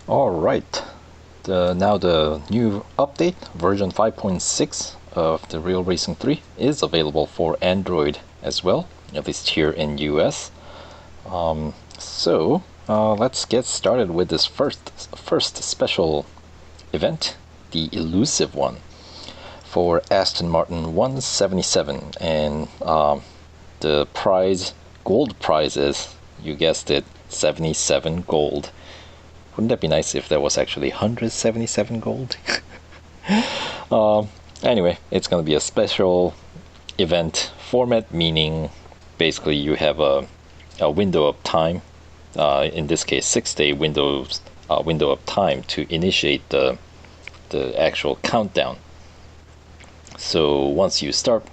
Alright, now the new update, version 5.6 of the Real Racing 3 is available for Android as well, at least here in US. Let's get started with this first special event, the Elusive one, for Aston Martin 177, and the gold prize is, you guessed it, 77 gold. Wouldn't that be nice if there was actually 177 gold? Anyway, it's going to be a special event format, meaning basically you have a window of time, in this case 6-day window of time to initiate the actual countdown. So once you start,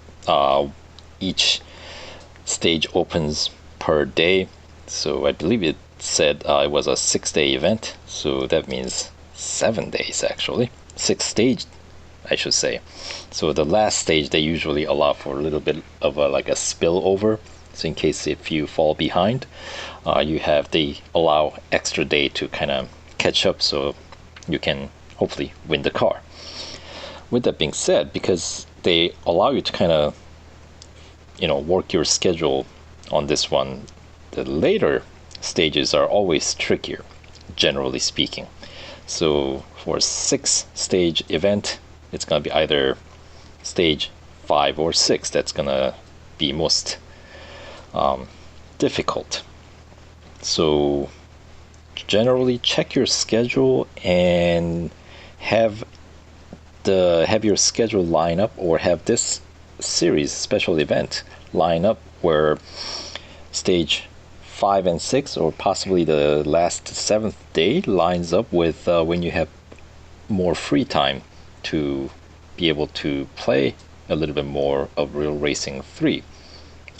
each stage opens per day. So I believe it said it was a 6-day event, so that means 7 days actually. 6 stage, I should say. So the last stage they usually allow for a little bit of like a spillover. So in case if you fall behind, they allow extra day to kind of catch up, so you can hopefully win the car. With that being said, because they allow you to kind of work your schedule on this one, the later stages are always trickier, generally speaking. So for a 6-stage event, it's going to be either stage 5 or 6 that's going to be most difficult. So generally check your schedule and have your schedule line up, or have this series special event line up where stage 5 and 6, or possibly the last 7th day, lines up with when you have more free time to be able to play a little bit more of Real Racing 3,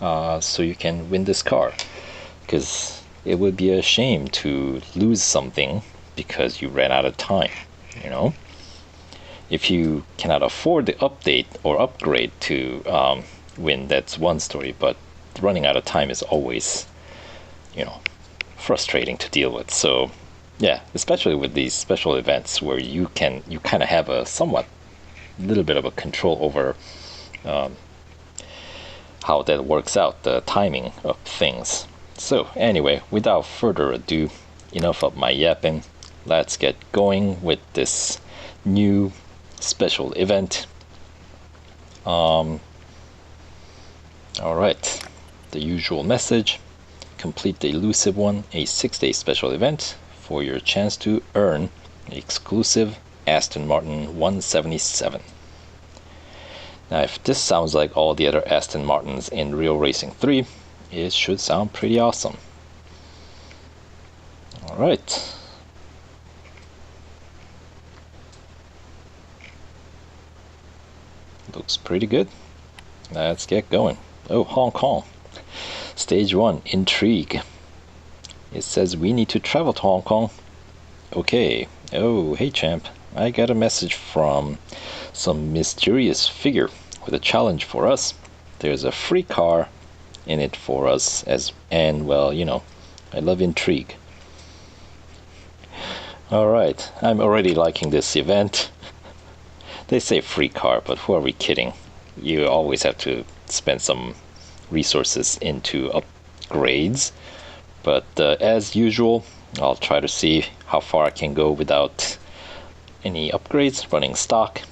so you can win this car. Because it would be a shame to lose something because you ran out of time, If you cannot afford the update or upgrade to win, that's one story, but running out of time is always frustrating to deal with. So yeah, especially with these special events where you kind of have a somewhat little bit of a control over how that works out, the timing of things. So anyway, without further ado, enough of my yapping. Let's get going with this new special event. Alright, the usual message: complete the Elusive one, a 6-day special event, for your chance to earn an exclusive Aston Martin 177. Now, if this sounds like all the other Aston Martins in Real Racing 3, it should sound pretty awesome. Alright. Looks pretty good. Let's get going. Oh, Hong Kong. Stage 1, Intrigue. It says we need to travel to Hong Kong. Okay. Oh, hey champ. I got a message from some mysterious figure with a challenge for us. There's a free car in it for us, and well, I love intrigue. Alright, I'm already liking this event. They say free car, but who are we kidding? You always have to spend some resources into upgrades. But as usual, I'll try to see how far I can go without any upgrades, running stock.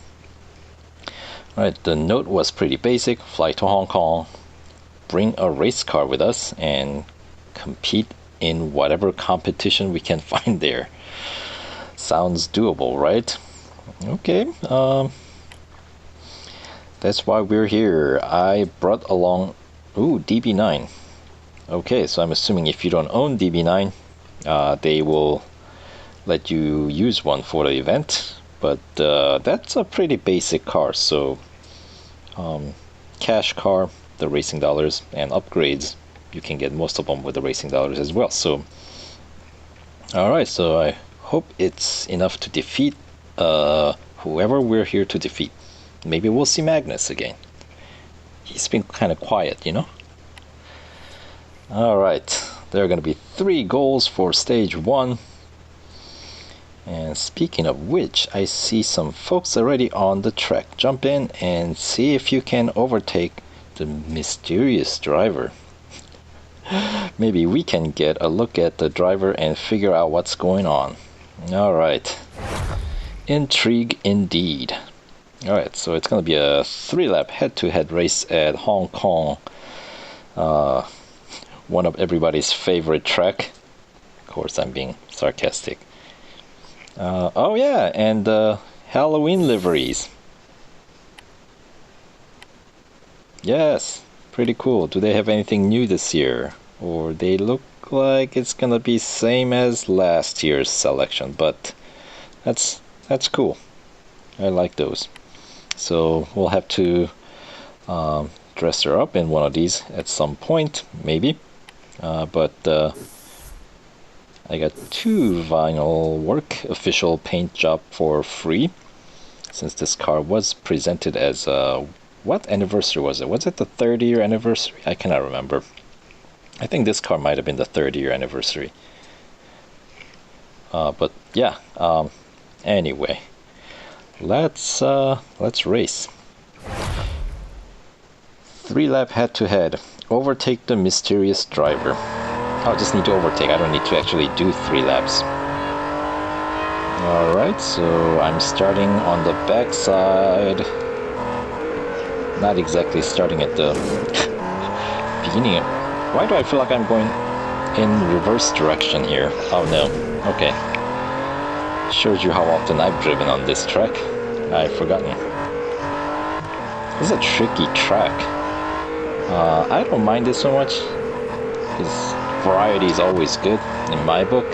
Alright, the note was pretty basic. Fly to Hong Kong, bring a race car with us, and compete in whatever competition we can find there. Sounds doable, right? Okay, that's why we're here. I brought along, DB9. Okay, so I'm assuming if you don't own DB9, they will let you use one for the event. But that's a pretty basic car, so cash car, the racing dollars, and upgrades, you can get most of them with the racing dollars as well. So alright, so I hope it's enough to defeat whoever we're here to defeat. Maybe we'll see Magnus again. He's been kind of quiet, Alright, there are going to be 3 goals for stage 1. And speaking of which, I see some folks already on the track. Jump in and see if you can overtake the mysterious driver. Maybe we can get a look at the driver and figure out what's going on. Alright. Intrigue indeed. Alright, so it's going to be a 3-lap head-to-head race at Hong Kong. One of everybody's favorite track. Of course, I'm being sarcastic. Oh yeah, and Halloween liveries. Yes, pretty cool. Do they have anything new this year? Or they look like it's gonna be same as last year's selection, but that's cool. I like those. So we'll have to dress her up in one of these at some point, maybe. But I got 2 vinyl work official paint job for free, since this car was presented as what anniversary was it? Was it the 30-year anniversary? I cannot remember. I think this car might have been the 30-year anniversary. But yeah. Anyway, let's race. 3-lap head-to-head. Overtake the mysterious driver. I just need to overtake. I don't need to actually do 3 laps. Alright, so I'm starting on the back side. Not exactly starting at the beginning. Why do I feel like I'm going in reverse direction here? Oh no. Okay. Shows you how often I've driven on this track. I've forgotten. This is a tricky track. I don't mind it so much, because variety is always good in my book.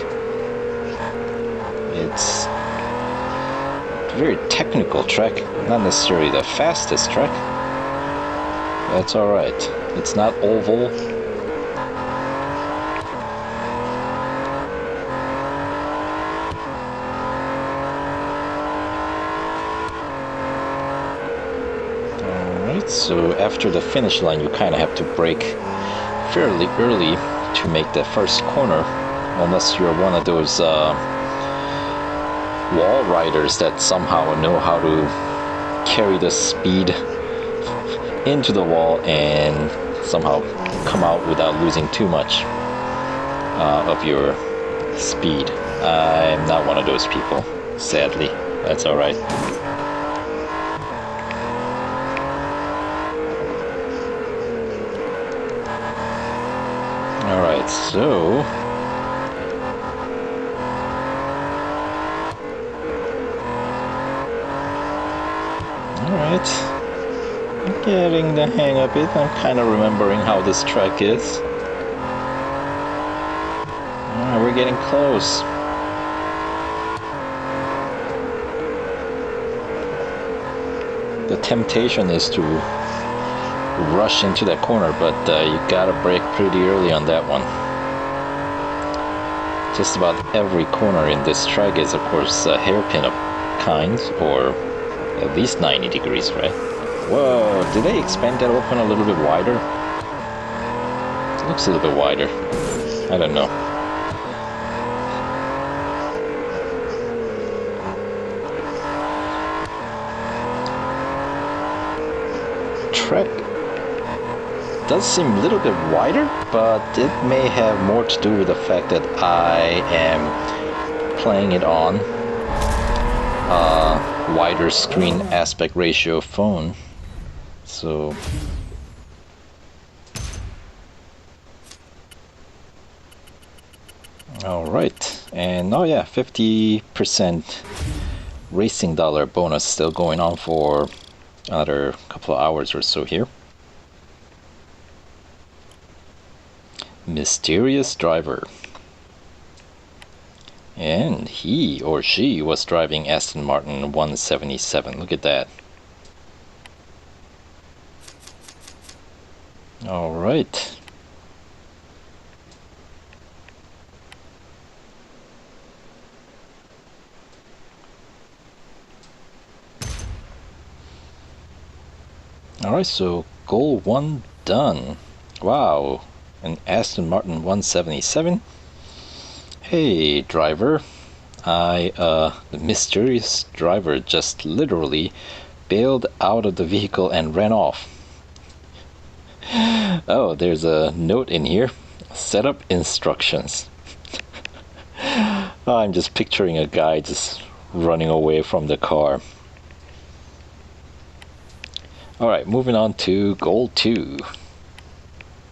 It's a very technical track, not necessarily the fastest track. That's alright. It's not oval. Alright, so after the finish line you kind of have to brake fairly early to make the first corner, unless you're one of those wall riders that somehow know how to carry the speed into the wall and somehow come out without losing too much of your speed. I'm not one of those people, sadly. That's alright. Alright, so alright, I'm getting the hang of it. I'm kind of remembering how this track is. Alright, we're getting close. The temptation is to rush into that corner, but you gotta brake pretty early on that one. Just about every corner in this track is of course a hairpin of kinds, or at least 90 degrees, right? Whoa, did they expand that open a little bit wider? It looks a little bit wider. I don't know. Track does seem a little bit wider, but it may have more to do with the fact that I am playing it on a wider screen aspect ratio phone. So alright, and oh yeah, 50% racing dollar bonus still going on for another couple of hours or so here. Mysterious driver. And he or she was driving Aston Martin 177. Look at that. Alright. Alright, so goal 1 done. Wow. An Aston Martin 177. Hey driver, The mysterious driver just literally bailed out of the vehicle and ran off. Oh, there's a note in here. Setup instructions. I'm just picturing a guy just running away from the car. Alright, moving on to goal 2.